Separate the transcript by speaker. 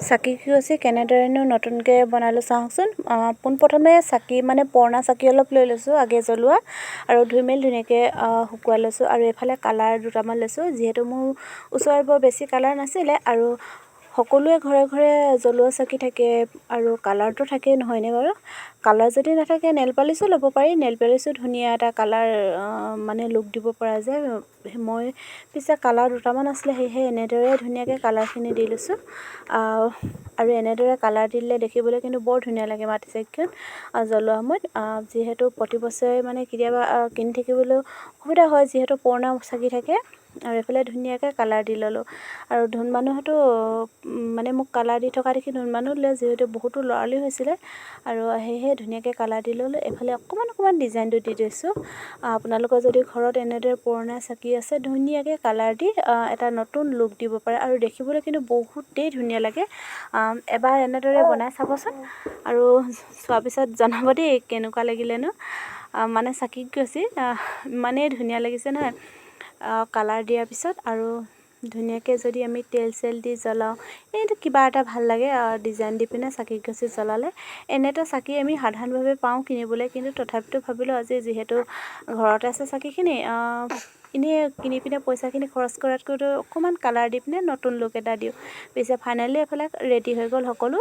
Speaker 1: চাকি গছি কেনেদৰেনো নতুনকৈ বনালোঁ চাওকচোন। পোনপ্ৰথমে চাকি মানে পুৰণা চাকি অলপ লৈ লৈছোঁ আগে জ্বলোৱা, আৰু ধুই মেলি ধুনীয়াকৈ শুকুৱাই লৈছোঁ। আৰু এইফালে কালাৰ দুটামান লৈছোঁ, যিহেতু মোৰ ওচৰত বৰ বেছি কালাৰ নাছিলে, আৰু সকলোৱে ঘৰে ঘৰে জ্বলোৱা চাকি থাকে আৰু কালাৰটো থাকেই নহয়নে বাৰু। কালাৰ যদি নাথাকে নেল পালিচো ল'ব পাৰি, নেল পালিচো ধুনীয়া এটা কালাৰ মানে লুক দিব পৰা যায়। মই পিছে কালাৰ দুটামান আছিলে, সেয়েহে এনেদৰে ধুনীয়াকৈ কালাৰখিনি দি লৈছোঁ। আৰু এনেদৰে কালাৰ দিলে দেখিবলৈ কিন্তু বৰ ধুনীয়া লাগে মাটি চাকিখন জ্বলোৱা সময়ত। যিহেতু প্ৰতি বছৰে মানে কেতিয়াবা কিনি থাকিবলৈও অসুবিধা হয়, যিহেতু পুৰণা চাকি থাকে। আৰু এইফালে ধুনীয়াকৈ কালাৰ দি ল'লোঁ। আৰু ধুন মানুহেতো মানে মোক কালাৰ দি থকা দেখি ধুন মানুহ দিলে, যিহেতু বহুতো লৰালি হৈছিলে, আৰু সেয়েহে ধুনীয়াকৈ কালাৰ দি ল'লোঁ। এইফালে অকণমান ডিজাইনটো দি দিছোঁ। আপোনালোকৰ যদি ঘৰত এনেদৰে পুৰণা চাকি আছে, ধুনীয়াকৈ কালাৰ দি এটা নতুন লুক দিব পাৰে, আৰু দেখিবলৈ কিন্তু বহুতেই ধুনীয়া লাগে। এবাৰ এনেদৰে বনাই চাবচোন, আৰু চোৱাৰ পিছত জনাব দেই কেনেকুৱা লাগিলেনো। মানে চাকি গছি ইমানেই ধুনীয়া লাগিছে নহয় কালাৰ দিয়াৰ পিছত। আৰু ধুনীয়াকৈ যদি আমি তেল চেল দি জ্বলাওঁ, এইটো কিবা এটা ভাল লাগে ডিজাইন দি পিনে চাকি গছি জ্বলালে। এনেটো চাকি আমি সাধাৰণভাৱে পাওঁ কিনিবলৈ, কিন্তু তথাপিতো ভাবিলোঁ আজি যিহেতু ঘৰতে আছে চাকিখিনি, এনেই কিনি পিনে পইচাখিনি খৰচ কৰাতকৈতো অকণমান কালাৰ দি পিনে নতুন লুক এটা দিওঁ। পিছে ফাইনেলি এইফালে ৰেডি হৈ গ'ল সকলো।